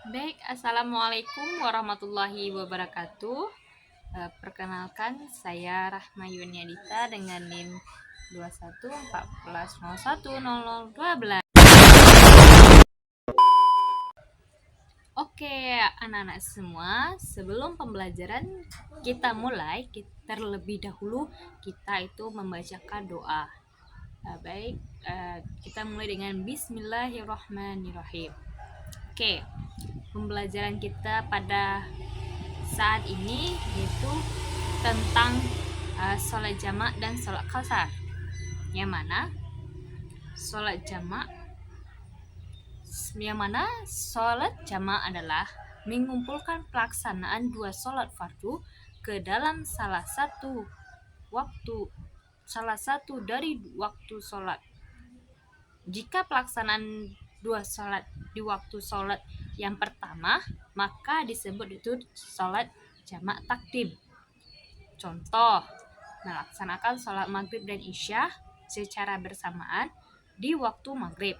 Baik, assalamualaikum warahmatullahi wabarakatuh. Perkenalkan, saya Rahma Yuniadita dengan NIM 2114010012. Oke, anak-anak semua, sebelum pembelajaran kita mulai, terlebih dahulu kita itu membacakan doa. Baik, kita mulai dengan Bismillahirrahmanirrahim. Oke, pembelajaran kita pada saat ini yaitu tentang sholat jamak dan sholat qasar, yang mana sholat jamak adalah mengumpulkan pelaksanaan dua sholat fardu ke dalam salah satu dari waktu sholat. Jika pelaksanaan dua sholat di waktu sholat yang pertama, maka disebut itu sholat jamak takdim. Contoh, melaksanakan sholat maghrib dan isya secara bersamaan di waktu maghrib.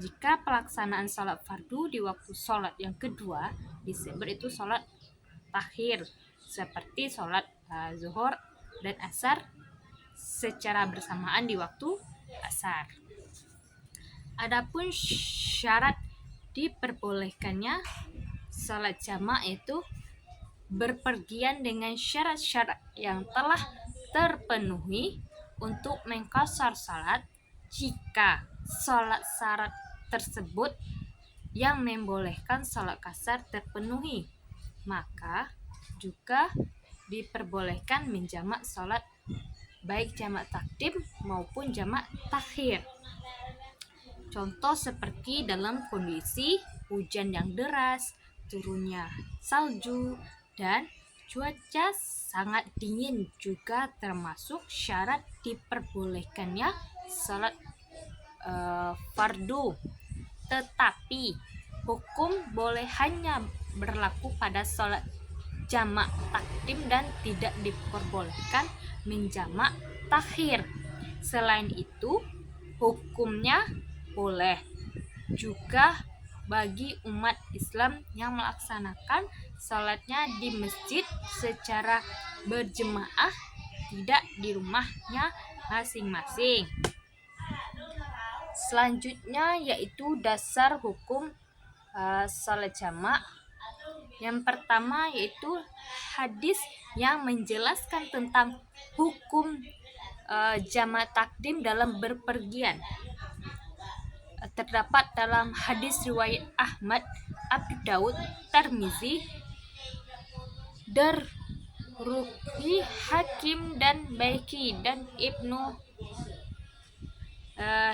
Jika pelaksanaan sholat fardu di waktu sholat yang kedua, disebut itu sholat takhir, seperti sholat zuhur dan asar secara bersamaan di waktu asar. Adapun syarat diperbolehkannya sholat jamak itu berpergian dengan syarat-syarat yang telah terpenuhi untuk mengqashar salat. Jika syarat tersebut yang membolehkan salat qasar terpenuhi, maka juga diperbolehkan menjamak salat baik jamak takdim maupun jamak takhir. Contoh seperti dalam kondisi hujan yang deras, turunnya salju, dan cuaca sangat dingin juga termasuk syarat diperbolehkannya salat fardu. Tetapi hukum boleh hanya berlaku pada salat jamak takdim dan tidak diperbolehkan menjamak takhir. Selain itu, hukumnya boleh juga bagi umat Islam yang melaksanakan salatnya di masjid secara berjemaah, tidak di rumahnya masing-masing. Selanjutnya yaitu dasar hukum salat jamak. Yang pertama yaitu hadis yang menjelaskan tentang hukum jamak takdim dalam berpergian. Terdapat dalam hadis riwayat Ahmad, Abu Daud, Tirmizi, Darqutni, Hakim dan Baihaqi dan Ibnu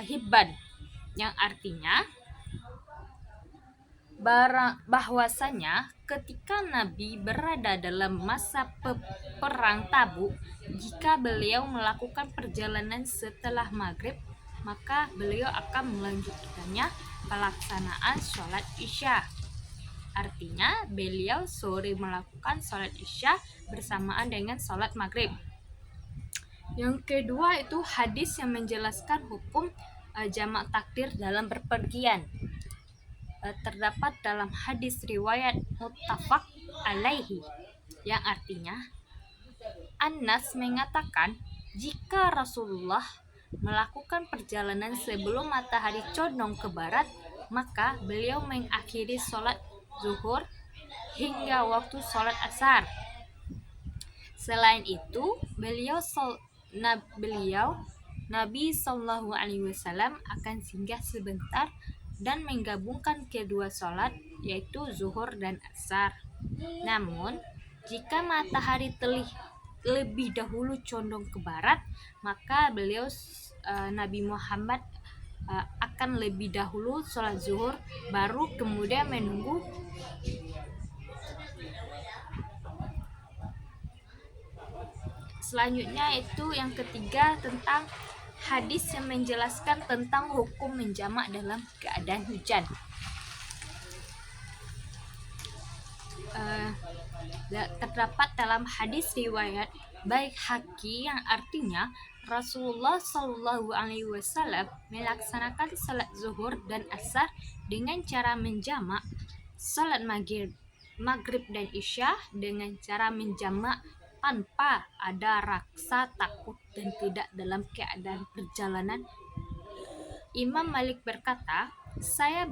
Hibban, yang artinya bahwasanya ketika Nabi berada dalam masa perang Tabuk, jika beliau melakukan perjalanan setelah maghrib, maka beliau akan melanjutkannya pelaksanaan sholat isya. Artinya beliau sore melakukan sholat isya bersamaan dengan sholat maghrib. Yang kedua itu hadis yang menjelaskan hukum jamak takdir dalam berpergian. Terdapat dalam hadis riwayat muttafaq alaihi, yang artinya Anas mengatakan, jika Rasulullah melakukan perjalanan sebelum matahari condong ke barat, maka beliau mengakhiri sholat zuhur hingga waktu sholat asar. Selain itu, Nabi Shallallahu Alaihi Wasallam akan singgah sebentar dan menggabungkan kedua sholat, yaitu zuhur dan asar. Namun, jika matahari lebih dahulu condong ke barat, maka Nabi Muhammad akan lebih dahulu sholat zuhur, baru kemudian menunggu selanjutnya. Itu yang ketiga tentang hadis yang menjelaskan tentang hukum menjamak dalam keadaan hujan. Terdapat dalam hadis riwayat Baihaqi yang artinya Rasulullah Shallallahu Alaihi Wasallam melaksanakan salat zuhur dan asar dengan cara menjamak sholat maghrib dan isya dengan cara menjamak tanpa ada rasa takut dan tidak dalam keadaan perjalanan. Imam Malik berkata, saya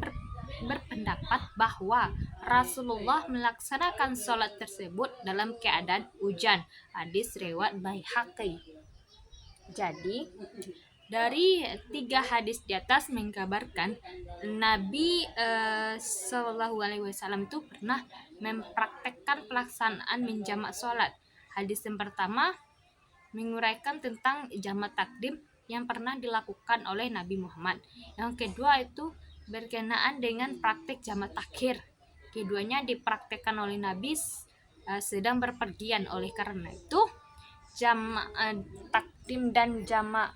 berpendapat bahwa Rasulullah melaksanakan sholat tersebut dalam keadaan hujan. Hadis riwayat Baihaqi. Jadi, dari 3 hadis di atas menggambarkan Nabi SAW itu pernah mempraktekkan pelaksanaan menjamak sholat. Hadis yang pertama menguraikan tentang jamak takdim yang pernah dilakukan oleh Nabi Muhammad. Yang kedua itu berkenaan dengan praktek jamak takhir. Keduanya dipraktekkan oleh Nabi sedang berpergian. Oleh karena itu jamak takdim dan jamak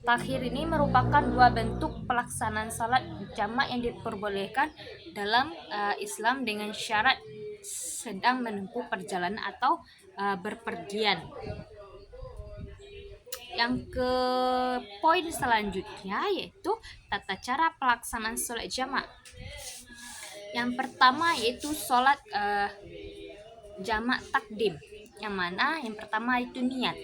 takhir ini merupakan 2 bentuk pelaksanaan salat jamak yang diperbolehkan dalam Islam dengan syarat sedang menempuh perjalanan atau berpergian. Yang ke poin selanjutnya yaitu tata cara pelaksanaan sholat jamak. Yang pertama yaitu sholat jamak takdim, yang mana yang pertama itu niat.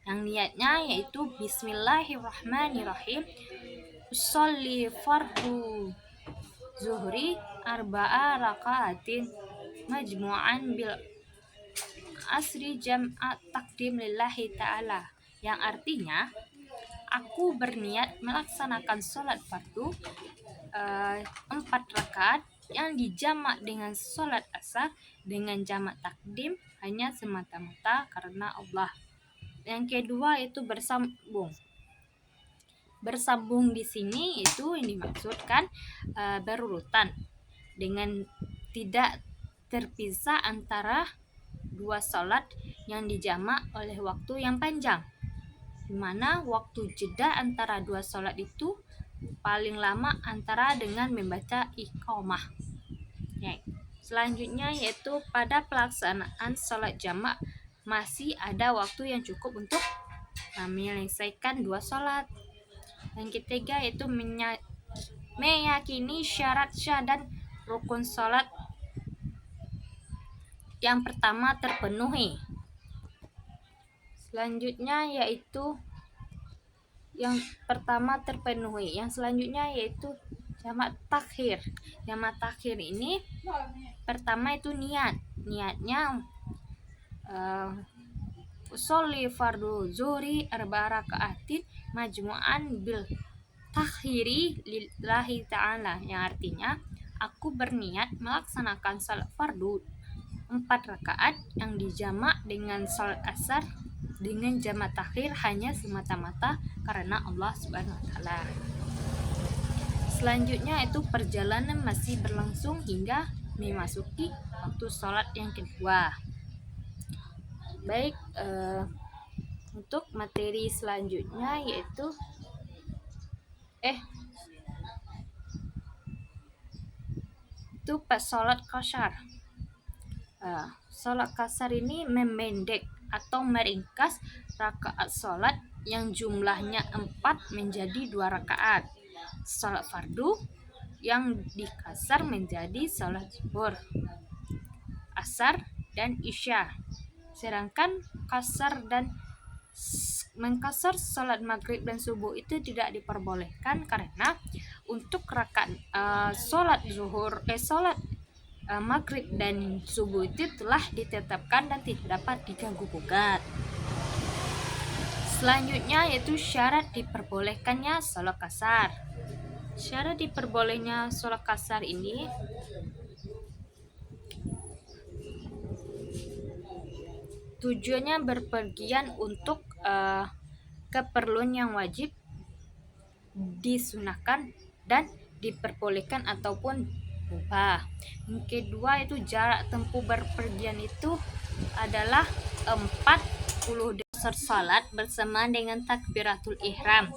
Yang niatnya yaitu Bismillahirrahmanirrahim, usolli fardu zuhri arba'a rakaatin majmu'an bil asri jam'at takdim lillahi ta'ala, yang artinya aku berniat melaksanakan sholat fardu 4 rakaat yang dijamak dengan sholat asar dengan jamak takdim hanya semata-mata karena Allah. Yang kedua itu bersambung. Bersambung di sini itu yang dimaksudkan berurutan dengan tidak terpisah antara 2 sholat yang dijamak oleh waktu yang panjang, di mana waktu jeda antara 2 sholat itu paling lama antara dengan membaca iqamah. Selanjutnya yaitu pada pelaksanaan sholat jamak masih ada waktu yang cukup untuk menyelesaikan 2 sholat. Yang ketiga yaitu meyakini syarat syah dan rukun sholat yang pertama terpenuhi. Selanjutnya yaitu yang pertama terpenuhi. Yang selanjutnya yaitu jamak takhir. Jamak takhir ini pertama itu niatnya usolli fardu zuhri arba'a rakaatin majmu'an bil takhiri lillahi ta'ala, yang artinya aku berniat melaksanakan salat fardu 4 rakaat yang dijamak dengan salat asar dengan jamak takhir hanya semata-mata karena Allah Subhanahu wa taala. Selanjutnya itu perjalanan masih berlangsung hingga memasuki waktu sholat yang kedua. Baik, untuk materi selanjutnya yaitu itu pas sholat qashar. Sholat qashar ini memendek atau meringkas rakaat sholat yang jumlahnya 4 menjadi 2 rakaat. Sholat fardu yang dikasar menjadi sholat zuhur, asar, dan isya. Sedangkan mengkasar sholat maghrib dan subuh itu tidak diperbolehkan karena untuk rakaat sholat maghrib dan subuh itu telah ditetapkan dan tidak dapat diganggu gugat. Selanjutnya yaitu syarat diperbolehkannya sholat qashar. Syarat diperbolehnya sholat qashar ini tujuannya berpergian untuk keperluan yang wajib, disunahkan, dan diperbolehkan ataupun mubah. Yang kedua itu jarak tempuh berpergian itu adalah 40 salat bersamaan dengan takbiratul ihram.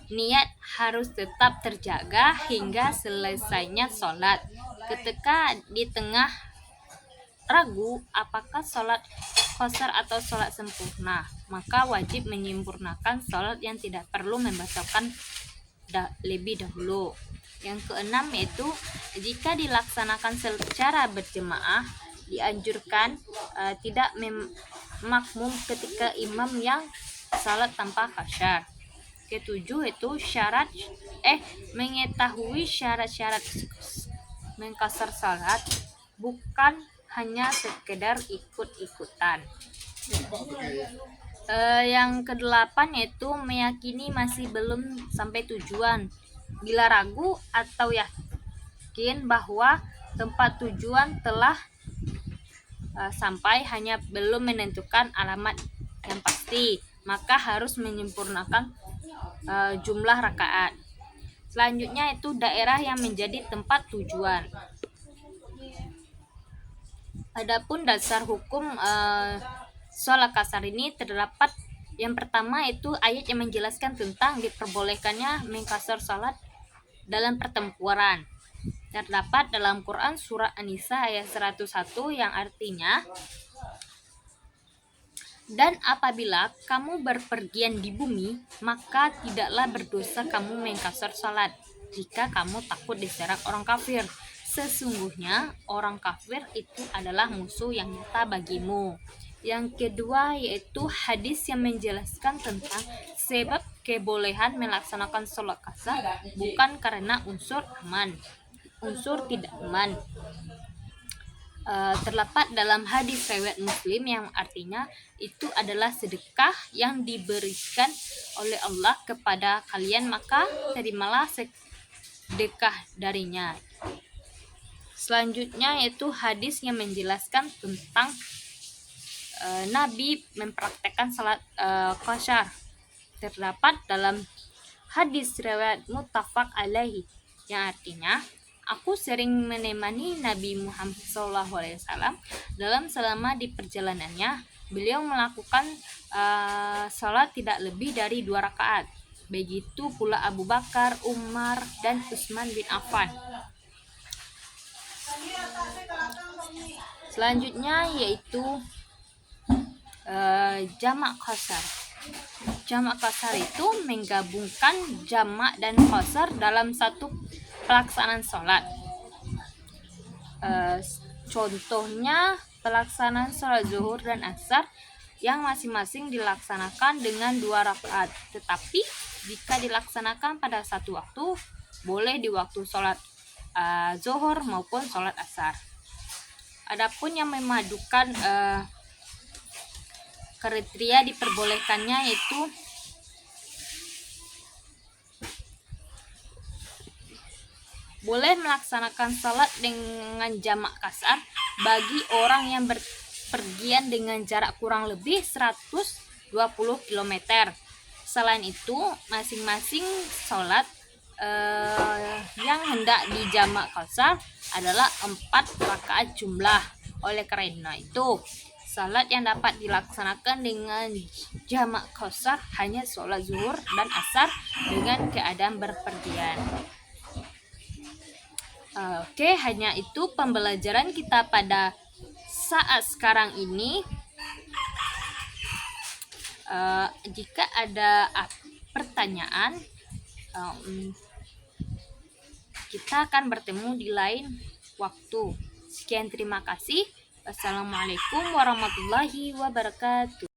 Niat harus tetap terjaga hingga selesainya sholat. Ketika di tengah ragu apakah sholat qashar atau sholat sempurna, maka wajib menyempurnakan sholat yang tidak perlu membatalkan lebih dahulu. Yang keenam yaitu jika dilaksanakan secara berjemaah dianjurkan tidak makmum ketika imam yang salat tanpa qasyar. Ketujuh itu mengetahui syarat-syarat mengqasar salat, bukan hanya sekedar ikut-ikutan. Yang kedelapan yaitu meyakini masih belum sampai tujuan. Bila ragu atau yakin bahwa tempat tujuan telah sampai hanya belum menentukan alamat yang pasti, maka harus menyempurnakan jumlah rakaat. Selanjutnya itu daerah yang menjadi tempat tujuan. Adapun dasar hukum sholat qasar ini terdapat yang pertama itu ayat yang menjelaskan tentang diperbolehkannya mengqasar sholat dalam pertempuran. Terdapat dalam Quran surah An-Nisa ayat 101 yang artinya, dan apabila kamu berpergian di bumi, maka tidaklah berdosa kamu mengqasar salat jika kamu takut diserang orang kafir. Sesungguhnya orang kafir itu adalah musuh yang nyata bagimu. Yang kedua yaitu hadis yang menjelaskan tentang sebab kebolehan melaksanakan sholat qasar bukan karena unsur tidak aman. Terdapat dalam hadis riwayat Muslim yang artinya itu adalah sedekah yang diberikan oleh Allah kepada kalian, maka terimalah sedekah darinya. Selanjutnya yaitu hadis yang menjelaskan tentang Nabi mempraktekkan salat qasar. Terdapat dalam hadis riwayat muttafaq alaihi yang artinya, aku sering menemani Nabi Muhammad SAW selama di perjalanannya. Beliau melakukan salat tidak lebih dari 2 rakaat. Begitu pula Abu Bakar, Umar, dan Utsman bin Affan. Selanjutnya yaitu jamak qasar. Jamak qasar itu menggabungkan jamak dan qasar dalam satu pelaksanaan sholat. Contohnya pelaksanaan sholat zuhur dan asar yang masing-masing dilaksanakan dengan 2 rakaat, tetapi jika dilaksanakan pada satu waktu, boleh di waktu sholat zuhur maupun sholat asar. Adapun yang memadukan kriteria diperbolehkannya yaitu boleh melaksanakan salat dengan jamak qasar bagi orang yang berpergian dengan jarak kurang lebih 120 km. Selain itu, masing-masing salat yang hendak dijamak qasar adalah 4 rakaat jumlah. Oleh karena itu, salat yang dapat dilaksanakan dengan jamak qasar hanya salat zuhur dan asar dengan keadaan berpergian. Oke, hanya itu pembelajaran kita pada saat sekarang ini. Jika ada pertanyaan, kita akan bertemu di lain waktu. Sekian, terima kasih. Wassalamualaikum warahmatullahi wabarakatuh.